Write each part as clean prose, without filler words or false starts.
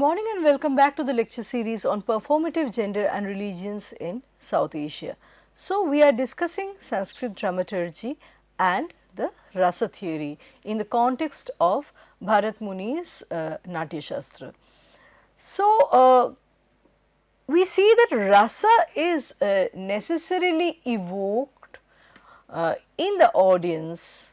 morning and welcome back to the lecture series on performative gender and religions in South Asia. So, we are discussing Sanskrit dramaturgy and the rasa theory in the context of Bharat Muni's Natya Shastra. So, we see that rasa is necessarily evoked in the audience,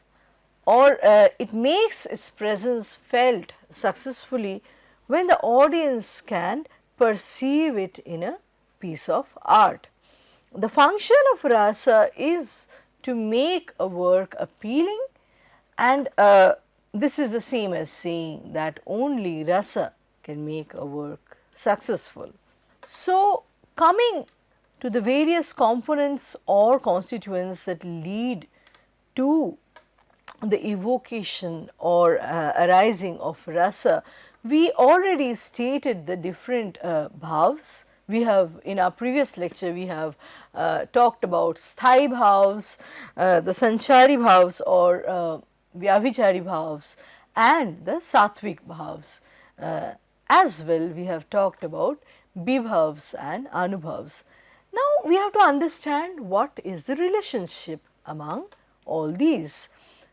or it makes its presence felt successfully when the audience can perceive it in a piece of art. The function of rasa is to make a work appealing, and this is the same as saying that only rasa can make a work successful. So, coming to the various components or constituents that lead to the evocation or arising of rasa, we already stated the different bhävas. We have in our previous lecture we have talked about sthayi bhävas, the sanchari bhävas or vyabhichari bhävas, and the sattvic bhävas. As well we have talked about bhävas and anubhävas. Now we have to understand what is the relationship among all these.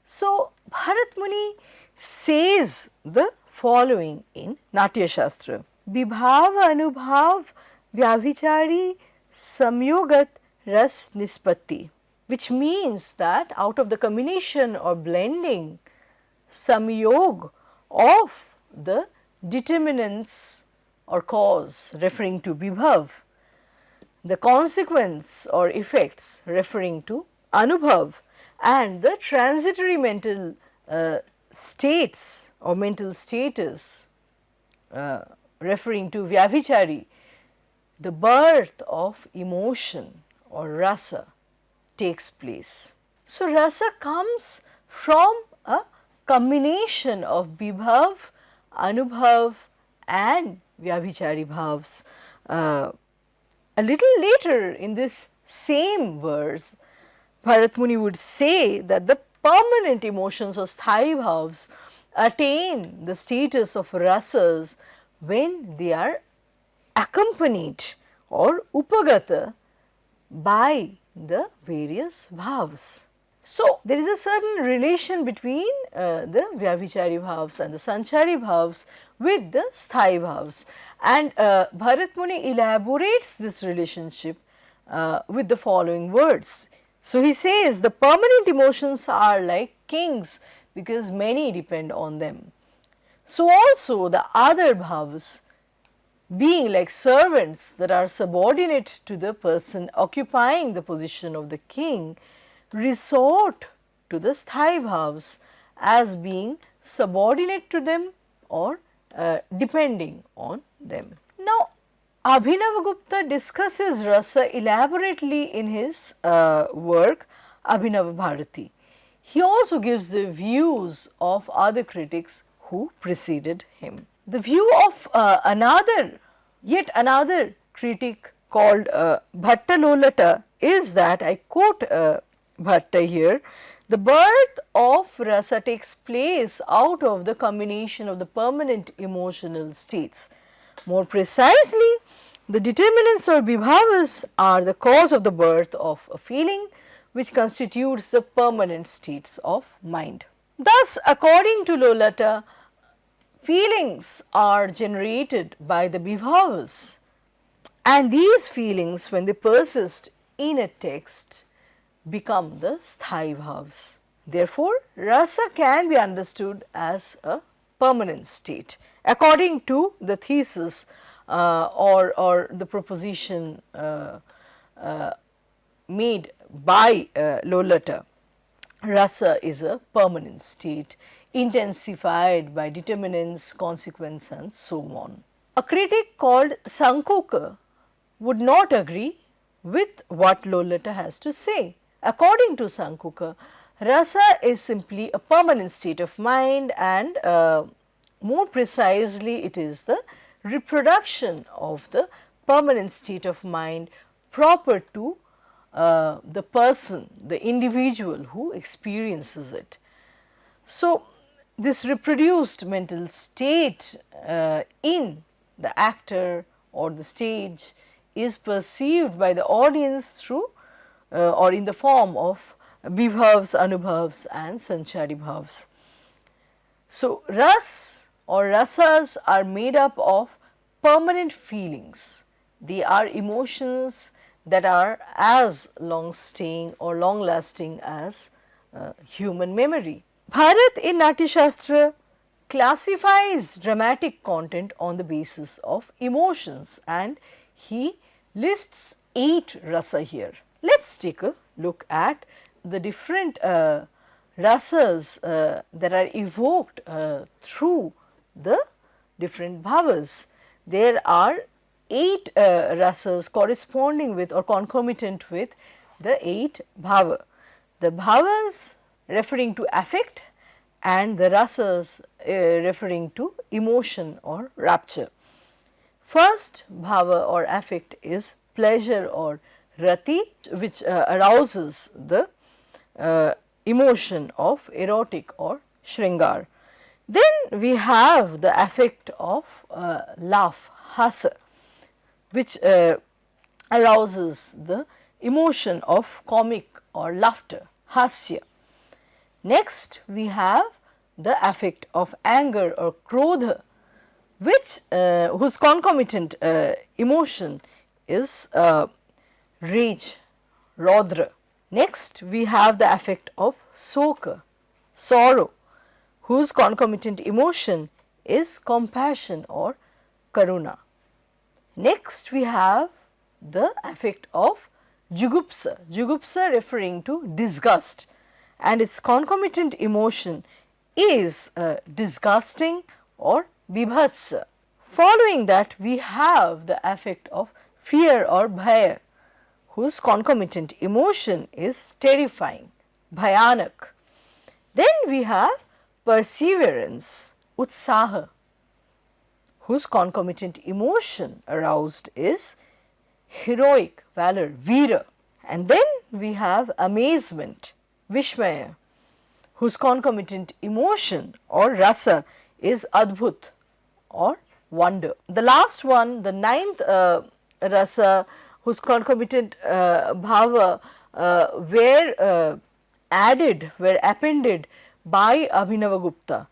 So, Bharat Muni says the following in Natya Shastra: Vibhava anubhav vyabhichari samyogat ras nispatti, which means that out of the combination or blending samyog of the determinants or cause referring to vibhav, the consequence or effects referring to anubhav, and the transitory mental states or mental status referring to vyabhichari, the birth of emotion or rasa takes place. So, rasa comes from a combination of vibhav, anubhav and vyabhichari bhavs. A little later in this same verse, Bharat Muni would say that the permanent emotions or sthayi bhavs attain the status of rasas when they are accompanied or upagata by the various bhavs. So, there is a certain relation between the vyabhichari bhavs and the sanchari bhavs with the sthayi bhavs, and Bharat Muni elaborates this relationship with the following words. So, he says the permanent emotions are like kings because many depend on them. So, also the other bhavas being like servants that are subordinate to the person occupying the position of the king resort to the sthayi bhavas as being subordinate to them or depending on them. Now, Abhinavagupta discusses rasa elaborately in his work Abhinava Bharati. He also gives the views of other critics who preceded him. The view of yet another critic called Bhattalolata is that, I quote Bhatta here, the birth of rasa takes place out of the combination of the permanent emotional states. More precisely, the determinants or vibhavas are the cause of the birth of a feeling which constitutes the permanent states of mind. Thus, according to Lolata, feelings are generated by the vibhavas, and these feelings, when they persist in a text, become the sthayi bhavas. Therefore, rasa can be understood as a permanent state. According to the thesis or the proposition made by Lolata, rasa is a permanent state intensified by determinants, consequence and so on. A critic called Sankoka would not agree with what Lolata has to say. According to Sankoka, rasa is simply a permanent state of mind, and more precisely it is the reproduction of the permanent state of mind proper to the person, the individual who experiences it. So, this reproduced mental state in the actor or the stage is perceived by the audience through or in the form of bhävas, anubhävas and sanchari bhavas. So, ras or rasas are made up of permanent feelings. They are emotions that are as long staying or long lasting as human memory. Bharat in Natya Shastra classifies dramatic content on the basis of emotions, and he lists 8 rasa here. Let us take a look at the different rasas that are evoked through the different bhavas. There are 8 rasas corresponding with or concomitant with the 8 bhava. The bhavas referring to affect and the rasas referring to emotion or rapture. First bhava or affect is pleasure or rati, which arouses the emotion of erotic or shringar. Then we have the affect of laugh, hasa, which arouses the emotion of comic or laughter, hasya. Next we have the affect of anger or krodha, which whose concomitant emotion is rage, rodra. Next we have the affect of soka, sorrow, whose concomitant emotion is compassion or karuna. Next we have the affect of jugupsa, jugupsa referring to disgust, and its concomitant emotion is disgusting or bibhatsa. Following that we have the affect of fear or bhaya, whose concomitant emotion is terrifying, bhayanak. Then we have perseverance, utsaha, whose concomitant emotion aroused is heroic valor, veera. And then we have amazement, vishmaya, whose concomitant emotion or rasa is adbhut or wonder. The last one, the 9th rasa, whose concomitant bhava were added, were appended by Abhinavagupta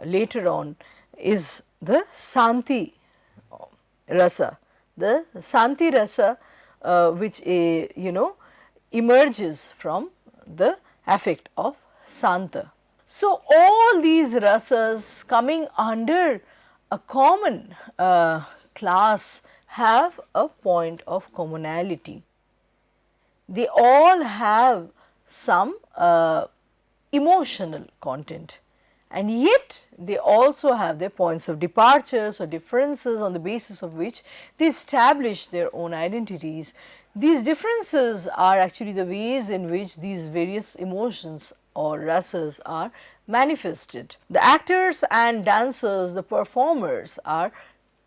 later on, is the Santi Rasa. The Santi Rasa which emerges from the affect of Santa. So, all these rasas coming under a common class have a point of commonality. They all have some emotional content, and yet they also have their points of departures or differences on the basis of which they establish their own identities. These differences are actually the ways in which these various emotions or rasas are manifested. The actors and dancers, the performers, are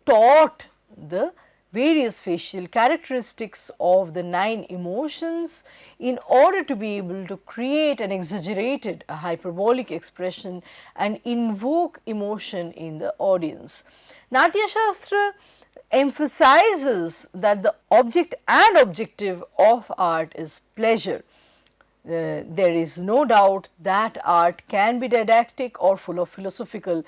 taught the various facial characteristics of the 9 emotions in order to be able to create an exaggerated, a hyperbolic expression and invoke emotion in the audience. Natya Shastra emphasizes that the object and objective of art is pleasure. There is no doubt that art can be didactic or full of philosophical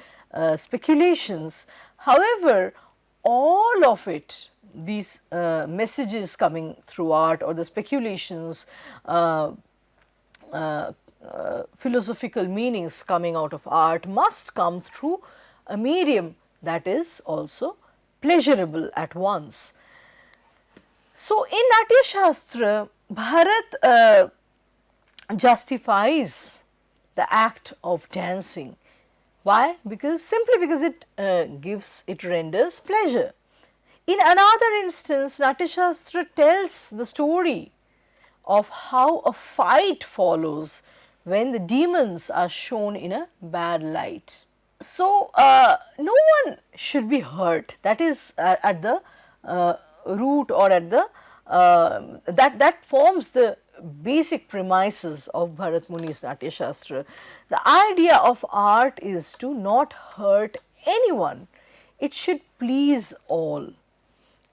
speculations. However, all of it, these messages coming through art or the speculations, philosophical meanings coming out of art must come through a medium that is also pleasurable at once. So, in Natya Shastra, Bharat justifies the act of dancing. Why? Simply because it it renders pleasure. In another instance, Natya Shastra tells the story of how a fight follows when the demons are shown in a bad light. So, no one should be hurt, that is at the root or at the that forms the basic premises of Bharat Muni's Natya Shastra. The idea of art is to not hurt anyone it should please all,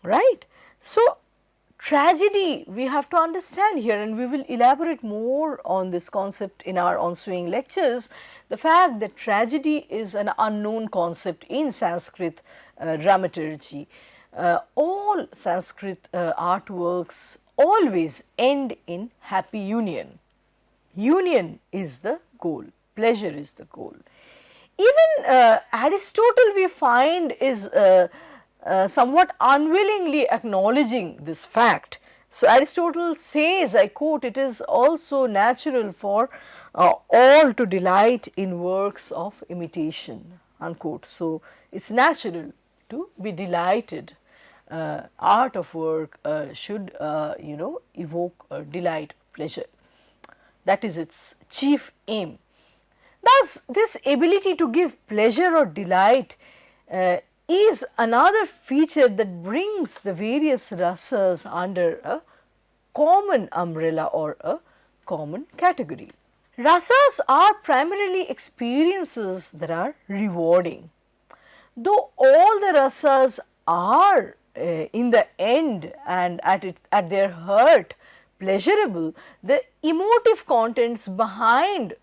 right. So, tragedy we have to understand here, and we will elaborate more on this concept in our ensuing lectures. The fact that tragedy is an unknown concept in Sanskrit dramaturgy. All Sanskrit artworks always end in happy union. Union is the goal, pleasure is the goal. Even Aristotle we find is somewhat unwillingly acknowledging this fact. So, Aristotle says, I quote, it is also natural for all to delight in works of imitation, unquote. So, it is natural to be delighted. Art of work should evoke delight, pleasure. That is its chief aim. Thus, this ability to give pleasure or delight is another feature that brings the various rasas under a common umbrella or a common category. Rasas are primarily experiences that are rewarding. Though all the rasas are in the end and at their heart pleasurable, the emotive contents behind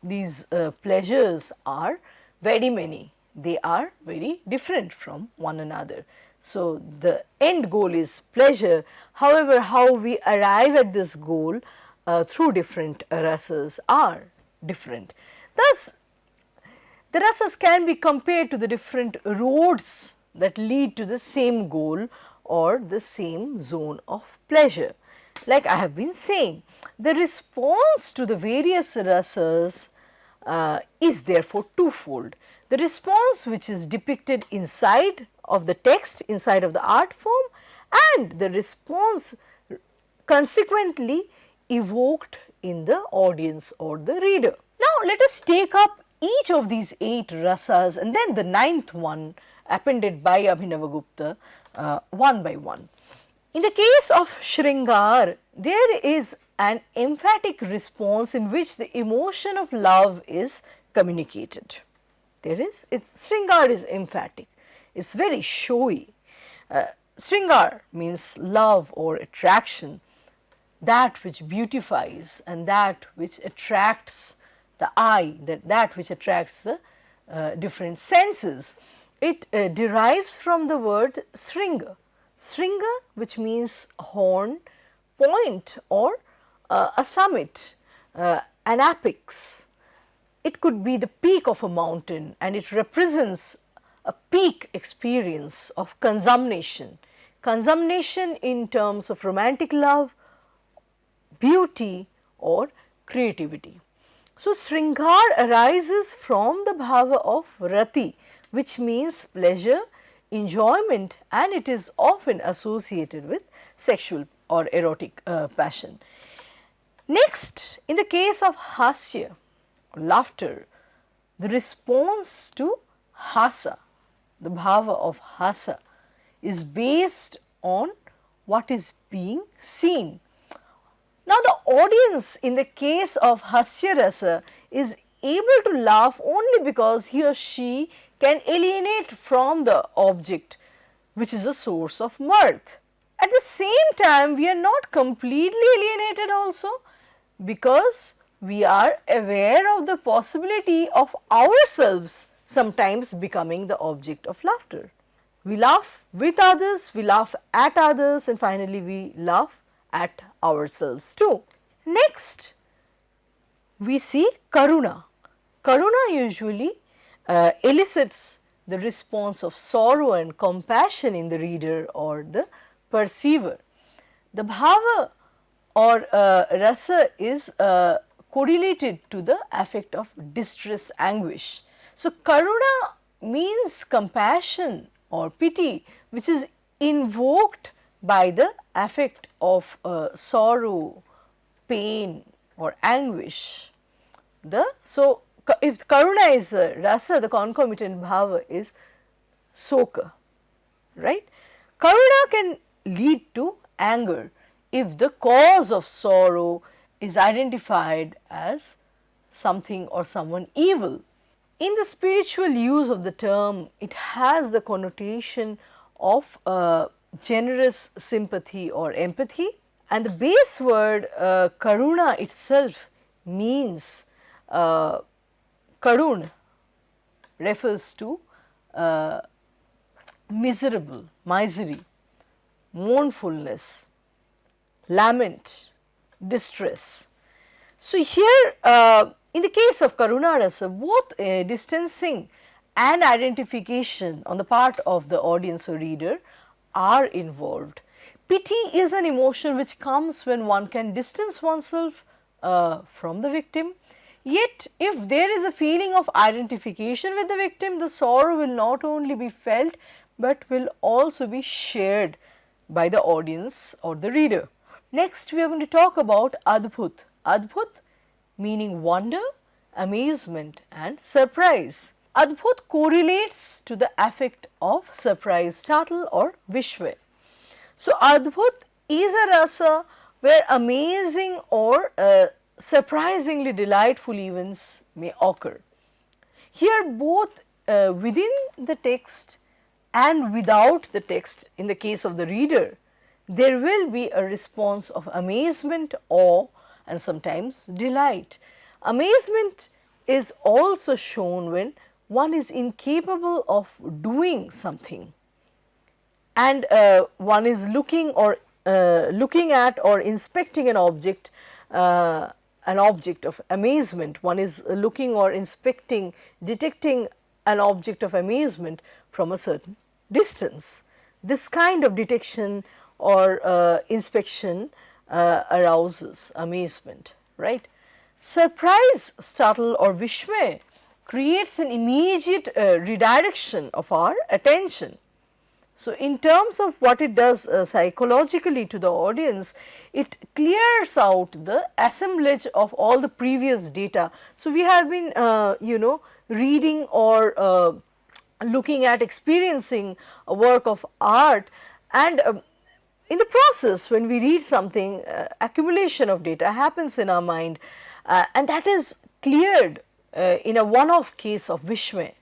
these pleasures are very many. They are very different from one another. So, the end goal is pleasure. However, how we arrive at this goal through different rasas are different. Thus, the rasas can be compared to the different roads that lead to the same goal or the same zone of pleasure. Like I have been saying, the response to the various rasas is therefore twofold. The response which is depicted inside of the text, inside of the art form, and the response consequently evoked in the audience or the reader. Now, let us take up each of these 8 rasas and then the 9th one appended by Abhinavagupta one by one. In the case of Shringar, there is an emphatic response in which the emotion of love is communicated. Shringar is emphatic, it is very showy. Shringar means love or attraction, that which beautifies and that which attracts the eye, that which attracts the different senses. It derives from the word Shringa. Shringa, which means horn, point or a summit, an apex. It could be the peak of a mountain and it represents a peak experience of consummation. Consummation in terms of romantic love, beauty or creativity. So, Shringar arises from the bhava of rati, which means pleasure, enjoyment, and it is often associated with sexual or erotic passion. Next, in the case of hasya, laughter, the response to hasa, the bhava of hasa, is based on what is being seen. Now, the audience in the case of hasya rasa is able to laugh only because he or she can alienate from the object which is a source of mirth. At the same time, we are not completely alienated also because we are aware of the possibility of ourselves sometimes becoming the object of laughter. We laugh with others, we laugh at others, and finally we laugh at ourselves too. Next, we see karuna. Karuna usually elicits the response of sorrow and compassion in the reader or the perceiver. The bhava or rasa is correlated to the affect of distress, anguish. So, karuna means compassion or pity which is invoked by the affect of sorrow, pain or anguish. So, if karuna is rasa, the concomitant bhava is soka, right. Karuna can lead to anger if the cause of sorrow is identified as something or someone evil. In the spiritual use of the term, it has the connotation of generous sympathy or empathy, and the base word karuna itself means karun refers to miserable, misery, mournfulness, lament, distress. So, here in the case of Karuna Rasa, both distancing and identification on the part of the audience or reader are involved. Pity is an emotion which comes when one can distance oneself from the victim. Yet, if there is a feeling of identification with the victim, the sorrow will not only be felt, but will also be shared by the audience or the reader. Next, we are going to talk about Adbhut. Adbhut meaning wonder, amazement and surprise. Adbhut correlates to the affect of surprise, startle or vishwe. So, Adbhut is a rasa where amazing or surprisingly delightful events may occur. Here both within the text and without the text, in the case of the reader, there will be a response of amazement, awe and sometimes delight. Amazement is also shown when one is incapable of doing something and one is looking at or inspecting an object of amazement. One is looking or inspecting, detecting an object of amazement from a certain distance. This kind of detection or inspection arouses amazement, right. Surprise, startle or vishmay creates an immediate redirection of our attention. So, in terms of what it does psychologically to the audience, it clears out the assemblage of all the previous data. So, we have been reading or looking at, experiencing a work of art, and in the process when we read something, accumulation of data happens in our mind, and that is cleared in a one-off case of Vishmay.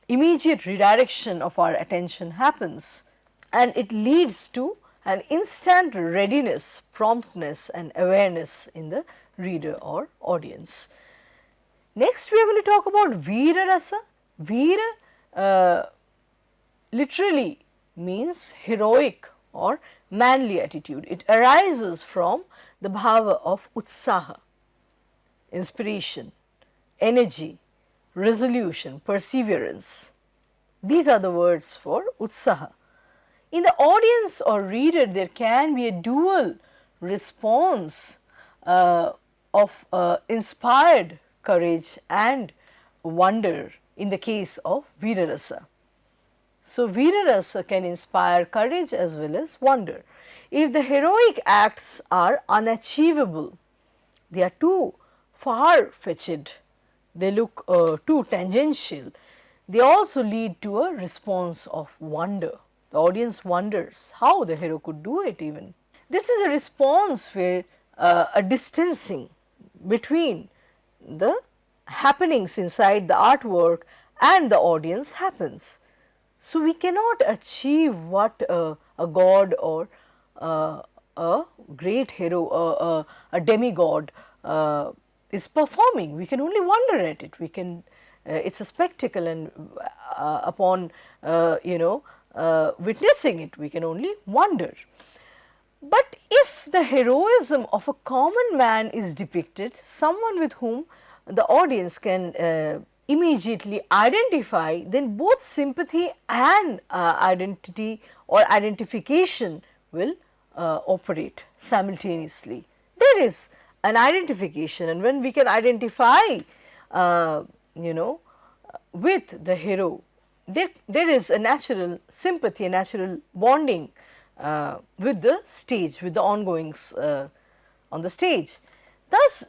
Immediate redirection of our attention happens and it leads to an instant readiness, promptness and awareness in the reader or audience. Next, we are going to talk about Veera Rasa. Veera literally means heroic or manly attitude. It arises from the bhava of utsaha, inspiration, energy, resolution, perseverance. These are the words for utsaha. In the audience or reader, there can be a dual response of inspired courage and wonder in the case of Veerarasa. So, Veerarasa can inspire courage as well as wonder. If the heroic acts are unachievable, they are too far-fetched, they look too tangential, they also lead to a response of wonder. The audience wonders how the hero could do it even. This is a response where a distancing between the happenings inside the artwork and the audience happens. So, we cannot achieve what a god or a great hero, a demigod is performing. We can only wonder at it. We can, it's a spectacle, and upon witnessing it, we can only wonder. But if the heroism of a common man is depicted, someone with whom the audience can immediately identify, then both sympathy and identity or identification will operate simultaneously. There is an identification, and when we can identify with the hero, there is a natural sympathy, a natural bonding with the stage, with the ongoings on the stage. Thus,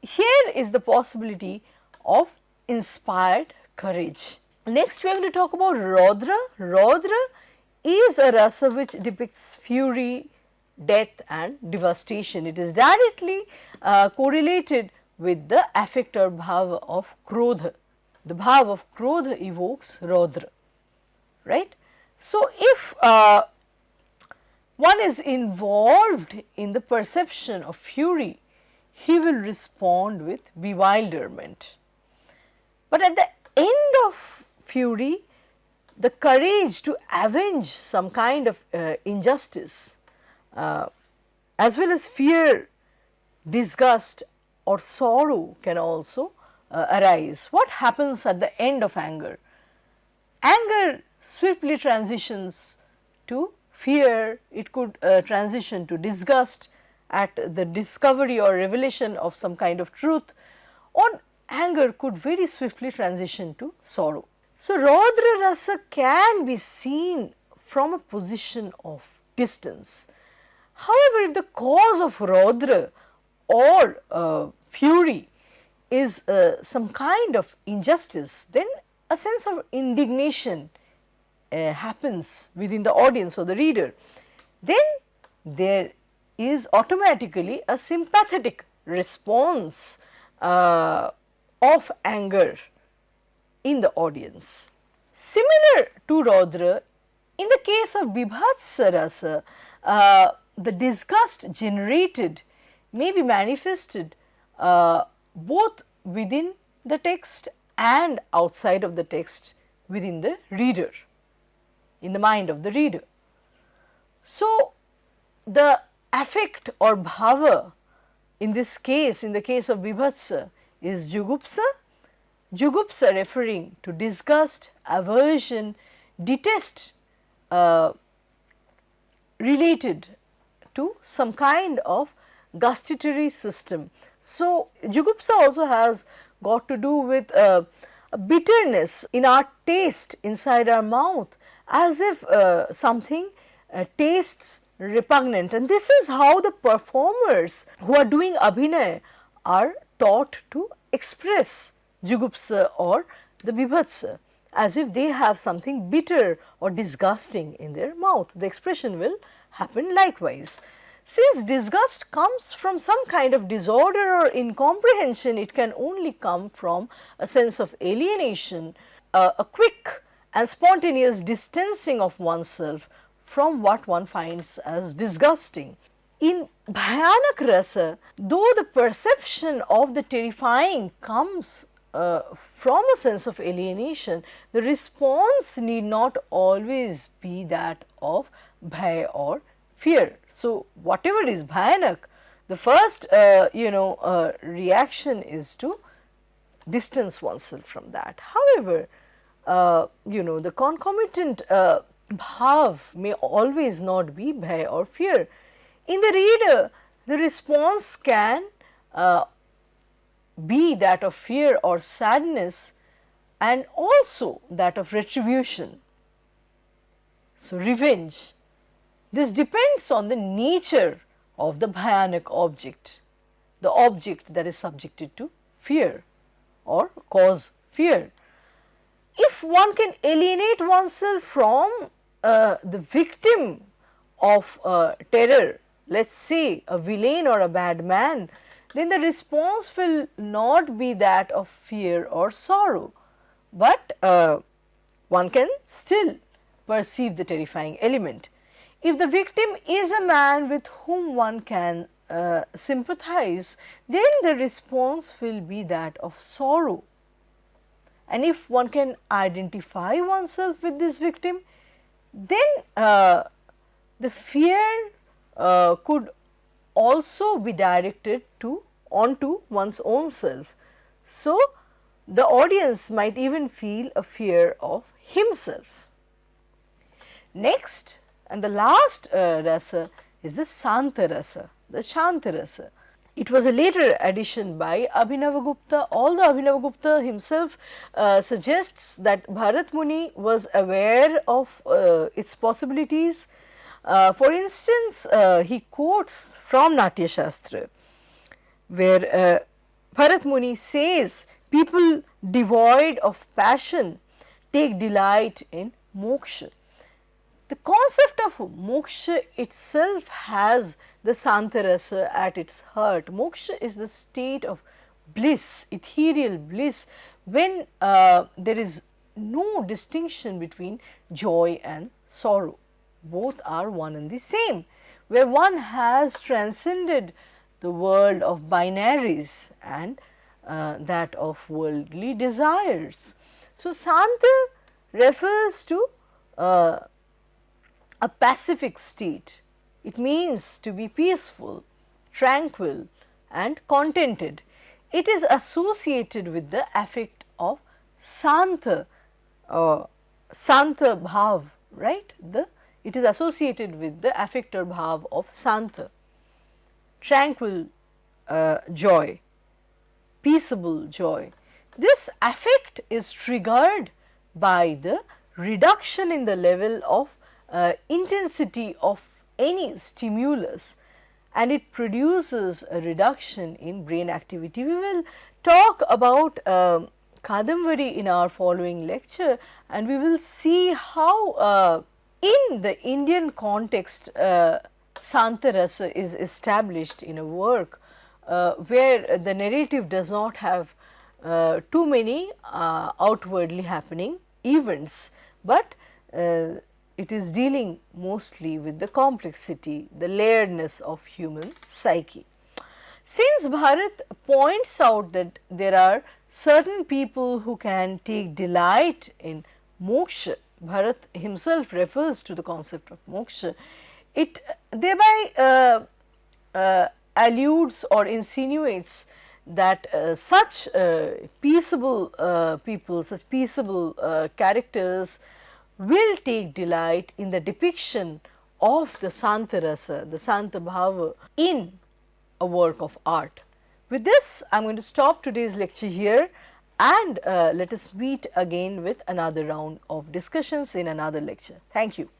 here is the possibility of inspired courage. Next, we are going to talk about Raudra. Raudra is a rasa which depicts fury, death and devastation. It is directly correlated with the affect or bhava of Krodha, the bhav of krodha evokes Rodra, right. So, if one is involved in the perception of fury, he will respond with bewilderment. But at the end of fury, the courage to avenge some kind of injustice, as well as fear, disgust or sorrow can also arise. What happens at the end of anger? Anger swiftly transitions to fear, it could transition to disgust at the discovery or revelation of some kind of truth, or anger could very swiftly transition to sorrow. So, Rodra Rasa can be seen from a position of distance. However, if the cause of Rodra or fury is some kind of injustice, then a sense of indignation happens within the audience or the reader. Then there is automatically a sympathetic response of anger in the audience. Similar to Rodra, in the case of bhävas rasa, the disgust generated may be manifested both within the text and outside of the text within the reader, in the mind of the reader. So, the affect or bhava in this case, in the case of bhävas, is jugupsa. Jugupsa referring to disgust, aversion, detest related to some kind of gustatory system. So, jugupsa also has got to do with a bitterness in our taste inside our mouth, as if something tastes repugnant, and this is how the performers who are doing abhinay are taught to express jugupsa or the bhävas, as if they have something bitter or disgusting in their mouth. The expression will happen likewise. Since disgust comes from some kind of disorder or incomprehension, it can only come from a sense of alienation, a quick and spontaneous distancing of oneself from what one finds as disgusting. In bhayanak rasa, though the perception of the terrifying comes from a sense of alienation, the response need not always be that of bhaya or fear. So, whatever is bhayanak, the first reaction is to distance oneself from that. However, the concomitant bhav may always not be bhaya or fear. In the reader, the response can be that of fear or sadness, and also that of retribution. So, revenge. This depends on the nature of the bhayanak object, the object that is subjected to fear or cause fear. If one can alienate oneself from the victim of terror, let us say a villain or a bad man, then the response will not be that of fear or sorrow, but one can still perceive the terrifying element. If the victim is a man with whom one can sympathize, then the response will be that of sorrow. And if one can identify oneself with this victim, then the fear could also be directed onto one's own self. So, the audience might even feel a fear of himself. Next and the last rasa is the Śanta Rasa, the Śanta Rasa. It was a later addition by Abhinavagupta, although Abhinavagupta himself suggests that Bharat Muni was aware of its possibilities. For instance, he quotes from Natya Shastra, where Bharat Muni says, people devoid of passion take delight in moksha. The concept of moksha itself has the Śanta Rasa at its heart. Moksha is the state of bliss, ethereal bliss, when there is no distinction between joy and sorrow. Both are one and the same, where one has transcended the world of binaries and that of worldly desires. So, Shanta refers to a pacific state. It means to be peaceful, tranquil and contented. It is associated with the affect of Shanta, Shanta bhav, right? It is associated with the affect or bhav of Shanta, tranquil joy, peaceable joy. This affect is triggered by the reduction in the level of intensity of any stimulus, and it produces a reduction in brain activity. We will talk about Kadambari in our following lecture, and we will see how in the Indian context Śanta Rasa is established in a work where the narrative does not have too many outwardly happening events, but it is dealing mostly with the complexity, the layeredness of human psyche. Since Bharat points out that there are certain people who can take delight in moksha, Bharat himself refers to the concept of moksha, it thereby alludes or insinuates that such peaceable people, such peaceable characters will take delight in the depiction of the Śanta Rasa, the Śanta bhava in a work of art. With this, I am going to stop today's lecture here, and let us meet again with another round of discussions in another lecture. Thank you.